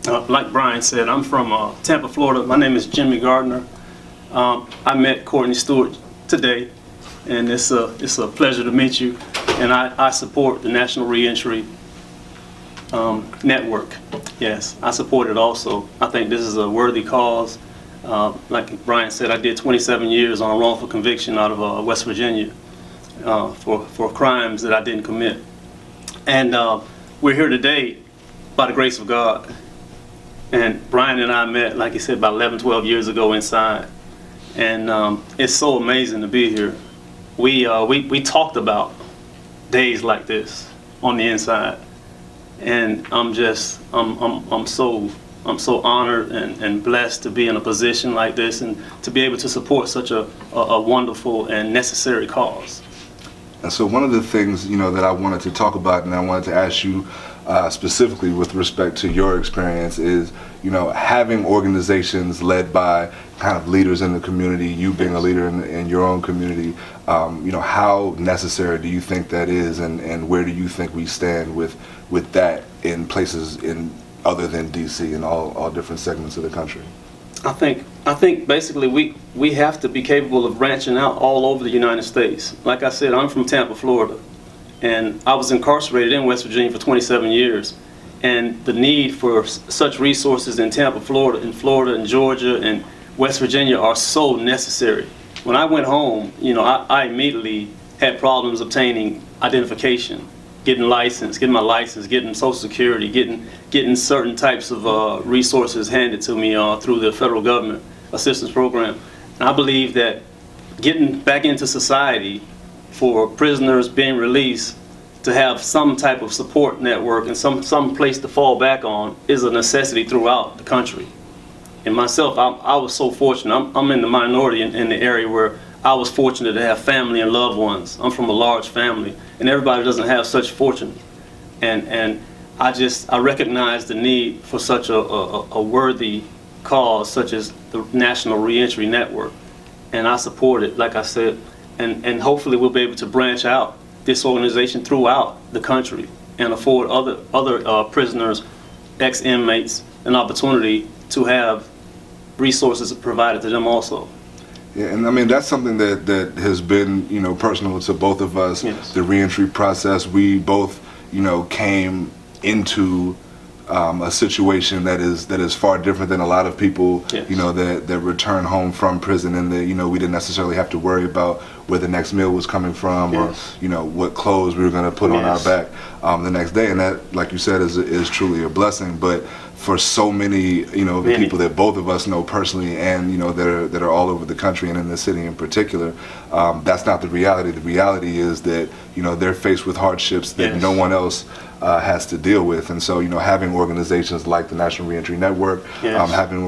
Like Brian said, I'm from Tampa, Florida. My name is Jimmy Gardner. I met Courtney Stewart today, and it's a pleasure to meet you. And I support the National Reentry Network. Yes, I support it also. I think this is a worthy cause. Like Brian said, I did 27 years on a wrongful conviction out of West Virginia for crimes that I didn't commit. And we're here today by the grace of God. And Brian and I met, like he said, about 11, 12 years ago inside. And it's so amazing to be here. We talked about days like this on the inside. And I'm so honored and blessed to be in a position like this and to be able to support such a wonderful and necessary cause. And so one of the things, that I wanted to talk about and I wanted to ask you specifically with respect to your experience is, having organizations led by kind of leaders in the community, you being a leader in your own community, how necessary do you think that is, and where do you think we stand with that in places other than DC and all different segments of the country? I think basically we have to be capable of branching out all over the United States. Like I said, I'm from Tampa, Florida, and I was incarcerated in West Virginia for 27 years. And the need for such resources in Tampa, Florida, and Georgia, and West Virginia are so necessary. When I went home, I immediately had problems obtaining identification, getting my license, getting Social Security, getting certain types of resources handed to me through the federal government assistance program. And I believe that getting back into society for prisoners being released, to have some type of support network and some place to fall back on is a necessity throughout the country. And myself, I was so fortunate. I'm in the minority in the area where I was fortunate to have family and loved ones. I'm from a large family, and everybody doesn't have such fortune. And I recognize the need for such a worthy cause such as the National Reentry Network. And I support it, like I said, and hopefully we'll be able to branch out this organization throughout the country and afford other prisoners, ex-inmates, an opportunity to have resources provided to them also. Yeah, and I mean that's something that has been personal to both of us. Yes. The reentry process, we both came into a situation that is far different than a lot of people. Yes. That return home from prison, and that we didn't necessarily have to worry about where the next meal was coming from. Yes. Or what clothes we were going to put on our Yes. back the next day, and that, like you said, is truly a blessing. But for so many the people that both of us know personally, and that are all over the country and in the city in particular, that's not the reality. The reality is that they're faced with hardships that Yes. no one else has to deal with. And so having organizations like the National Reentry Network, Yes. having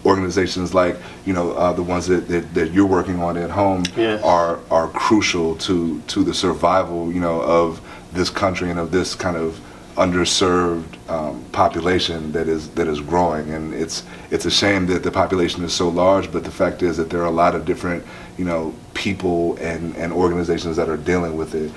organizations like the ones that you're working on at home, Yes. are crucial to the survival of this country and of this kind of underserved population that is growing. And it's a shame that the population is so large, but the fact is that there are a lot of different people and organizations that are dealing with it.